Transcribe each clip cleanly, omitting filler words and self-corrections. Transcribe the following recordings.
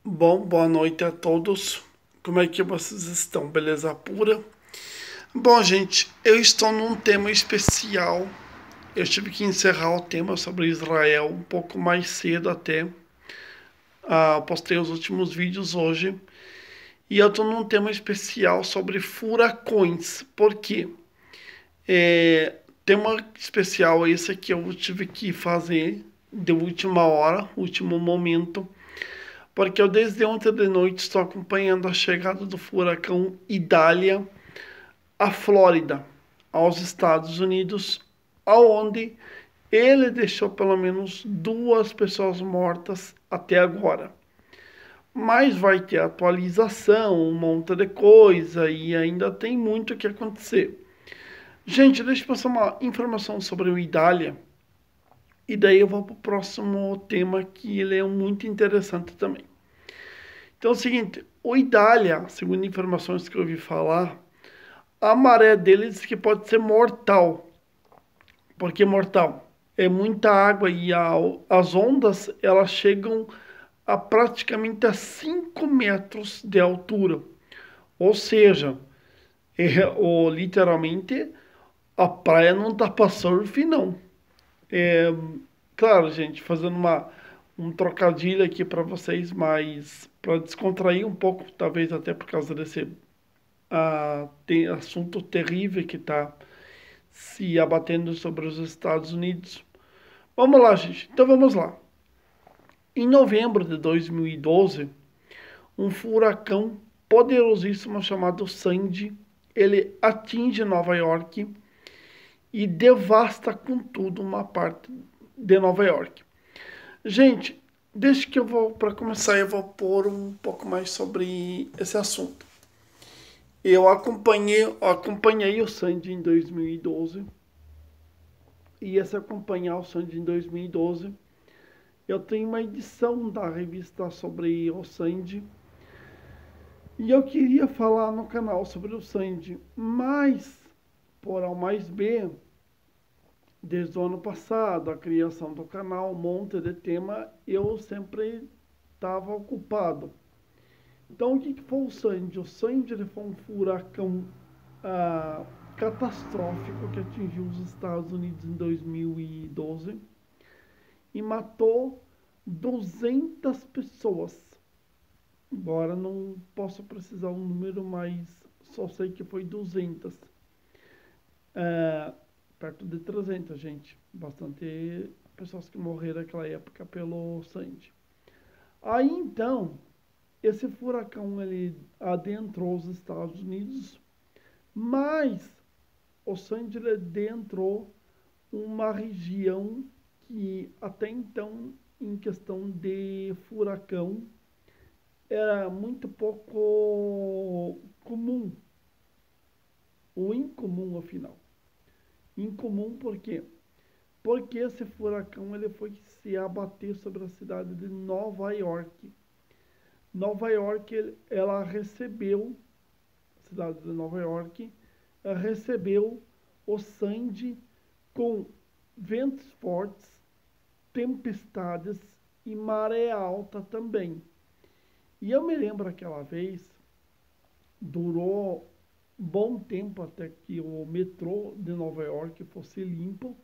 Boa noite a todos. Como é que vocês estão? Beleza pura? Bom, gente, eu estou num tema especial. Eu tive que encerrar o tema sobre Israel um pouco mais cedo até. Postei os últimos vídeos hoje. E eu estou num tema especial sobre furacões. Por quê? Tema especial esse que eu tive que fazer de última hora, último momento. Porque eu desde ontem de noite estou acompanhando a chegada do furacão Idália à Flórida, aos Estados Unidos, aonde ele deixou pelo menos 2 pessoas mortas até agora. Mas vai ter atualização, um monte de coisa e ainda tem muito o que acontecer. Gente, deixa eu passar uma informação sobre o Idália e daí eu vou para o próximo tema que ele é muito interessante também. Então é o seguinte, o Idália, segundo informações que eu ouvi falar, a maré dele diz que pode ser mortal. Por que mortal? É muita água e as ondas elas chegam a praticamente a 5 metros de altura. Ou seja, literalmente a praia não tá para surf, não. É, claro, gente, fazendo um trocadilho aqui para vocês, mas para descontrair um pouco, talvez até por causa desse tem assunto terrível que está se abatendo sobre os Estados Unidos. Vamos lá, gente. Então vamos lá. Em novembro de 2012, um furacão poderosíssimo chamado Sandy, ele atinge Nova York e devasta com tudo uma parte de Nova York. Gente, desde que eu vou, para começar, eu vou pôr um pouco mais sobre esse assunto. Eu acompanhei o Sandy em 2012. E esse acompanhar o Sandy em 2012, eu tenho uma edição da revista sobre o Sandy. E eu queria falar no canal sobre o Sandy, mas, por A mais B, desde o ano passado, a criação do canal, um monte de tema, eu sempre estava ocupado. Então, o que foi o Sandy? O Sandy ele foi um furacão catastrófico que atingiu os Estados Unidos em 2012 e matou 200 pessoas. Embora não possa precisar um número, mas só sei que foi 200. Perto de 300, gente. Bastante pessoas que morreram naquela época pelo Sandy. Aí então, esse furacão ele adentrou os Estados Unidos, mas o Sandy ele adentrou uma região que até então, em questão de furacão, era muito pouco comum, ou incomum afinal. Incomum por quê? Porque esse furacão ele foi se abater sobre a cidade de Nova York. Nova York, ela recebeu, a cidade de Nova York, recebeu o Sandy com ventos fortes, tempestades e maré alta também. E eu me lembro aquela vez, durou bom tempo até que o metrô de Nova York fosse limpo,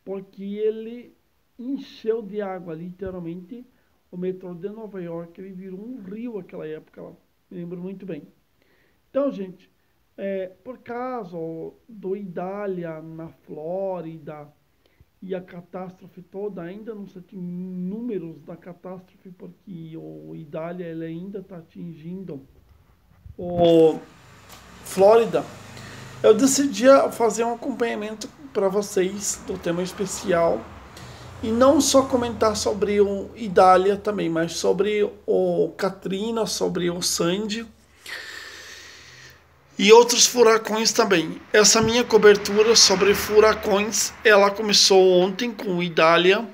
porque ele encheu de água, literalmente. O metrô de Nova York ele virou um rio naquela época, lá. Me lembro muito bem. Então, gente, por causa do Idália na Flórida e a catástrofe toda, ainda não se tem números da catástrofe, porque o Idália ele ainda está atingindo o Flórida. Eu decidi fazer um acompanhamento para vocês do tema especial e não só comentar sobre o Idália também, mas sobre o Katrina, sobre o Sandy e outros furacões também. Essa minha cobertura sobre furacões, ela começou ontem com o Idália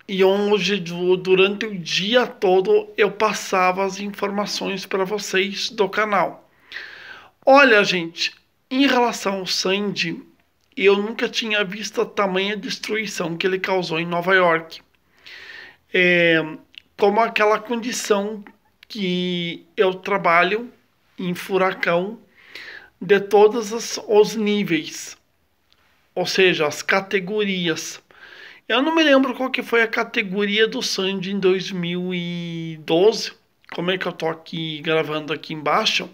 e hoje, durante o dia todo, eu passava as informações para vocês do canal. Olha, gente, em relação ao Sandy, eu nunca tinha visto a tamanha destruição que ele causou em Nova York. como aquela condição que eu trabalho em furacão de todos os níveis, ou seja, as categorias. Eu não me lembro qual que foi a categoria do Sandy em 2012. Como é que eu tô aqui gravando aqui embaixo?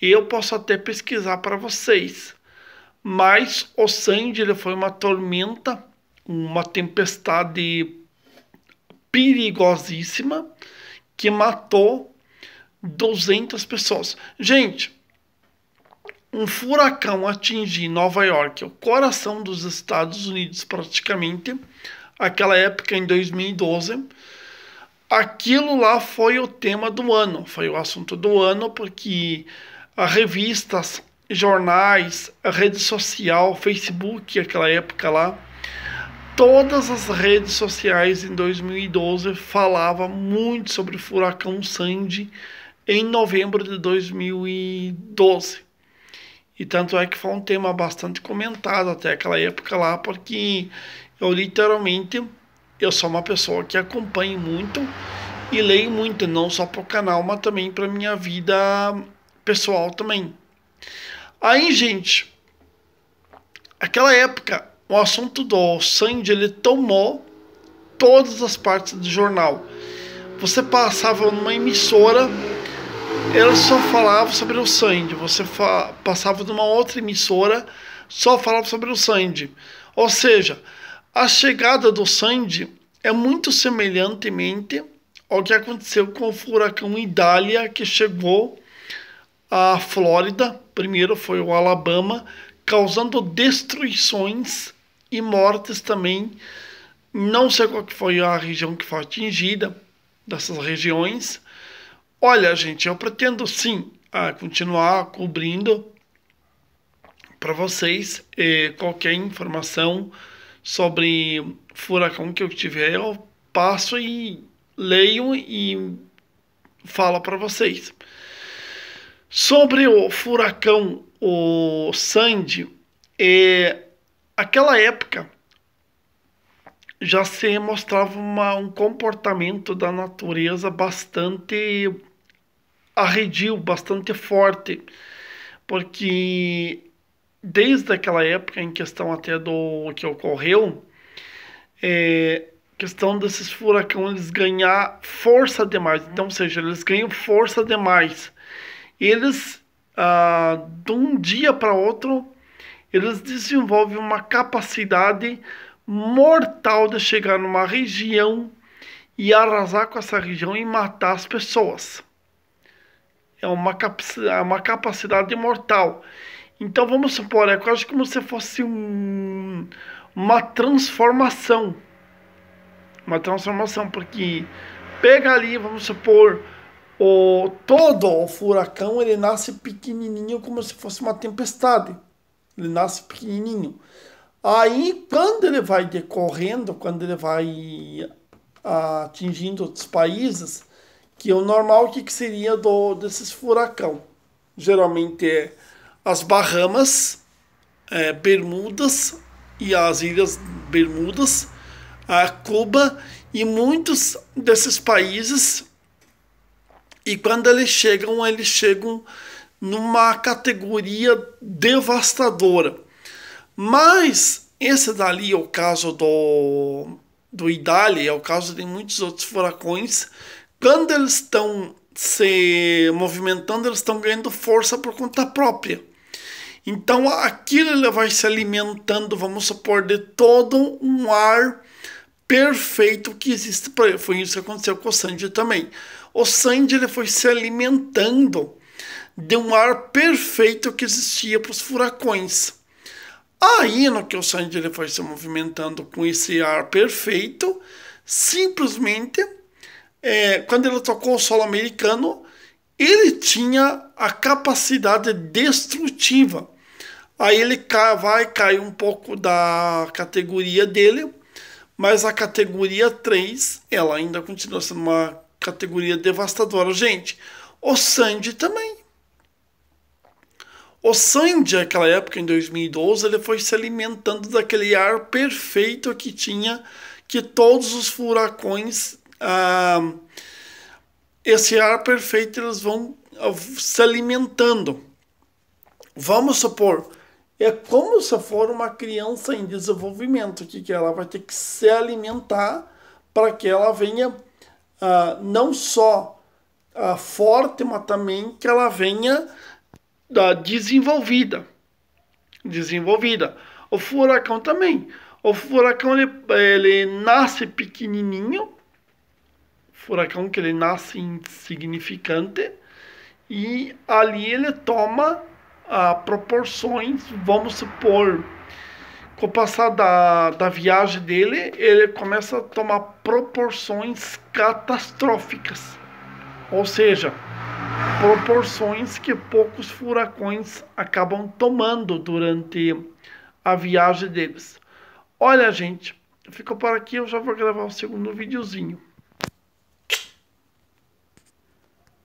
Eu posso até pesquisar para vocês. Mas o Sandy ele foi uma tormenta, uma tempestade perigosíssima que matou 200 pessoas. Gente, um furacão atingir Nova York, o coração dos Estados Unidos praticamente, aquela época em 2012, aquilo lá foi o tema do ano, foi o assunto do ano, porque as revistas, jornais, a rede social, Facebook, aquela época lá, todas as redes sociais em 2012 falavam muito sobre o furacão Sandy em novembro de 2012. E tanto é que foi um tema bastante comentado até aquela época lá, porque eu literalmente, eu sou uma pessoa que acompanha muito e leio muito, não só para o canal, mas também para minha vida pessoal também. Aí, gente, aquela época, o assunto do Sandy, ele tomou todas as partes do jornal. Você passava numa emissora, ela só falava sobre o Sandy. Você passava numa outra emissora, só falava sobre o Sandy. Ou seja, a chegada do Sandy é muito semelhantemente ao que aconteceu com o furacão Idália, que chegou à Flórida. Primeiro foi o Alabama, causando destruições e mortes também. Não sei qual que foi a região que foi atingida, dessas regiões. Olha, gente, eu pretendo sim continuar cobrindo para vocês qualquer informação sobre furacão que eu tiver, eu passo e leio e falo para vocês. Sobre o furacão, o Sandy, aquela época já se mostrava um comportamento da natureza bastante arredio, bastante forte, porque desde aquela época em questão até do que ocorreu, questão desses furacões eles ganhar força demais, então, ou seja, eles ganham força demais, eles de um dia para outro eles desenvolvem uma capacidade mortal de chegar numa região e arrasar com essa região e matar as pessoas. É uma capacidade mortal. Então vamos supor, é quase como se fosse uma transformação. Uma transformação, porque pega ali, vamos supor, todo o furacão, ele nasce pequenininho como se fosse uma tempestade. Ele nasce pequenininho. Aí, quando ele vai decorrendo, quando ele vai atingindo outros países, que é o normal, o que seria desses furacão? Geralmente é as Bahamas, Bermudas e as Ilhas Bermudas, a Cuba e muitos desses países. E quando eles chegam numa categoria devastadora. Mas esse dali é o caso do Idália, é o caso de muitos outros furacões. Quando eles estão se movimentando, eles estão ganhando força por conta própria. Então aquilo ele vai se alimentando, vamos supor, de todo um ar perfeito que existe para ele. Foi isso que aconteceu com o Sandy também. O Sandy ele foi se alimentando de um ar perfeito que existia para os furacões. Aí, no que o Sandy ele foi se movimentando com esse ar perfeito, simplesmente, quando ele tocou o solo americano, ele tinha a capacidade destrutiva. Aí ele vai cair um pouco da categoria dele, mas a categoria 3, ela ainda continua sendo uma categoria devastadora. Gente, o Sandy também. O Sandy, naquela época, em 2012, ele foi se alimentando daquele ar perfeito que tinha, que todos os furacões ah, esse ar perfeito eles vão se alimentando. Vamos supor, é como se for uma criança em desenvolvimento, que ela vai ter que se alimentar para que ela venha não só forte, mas também que ela venha desenvolvida. Desenvolvida. O furacão também. O furacão ele nasce pequenininho, furacão que ele nasce insignificante, e ali ele toma proporções, vamos supor, com o passar da viagem dele, ele começa a tomar proporções catastróficas. Ou seja, proporções que poucos furacões acabam tomando durante a viagem deles. Olha, gente, fica por aqui, eu já vou gravar o segundo videozinho.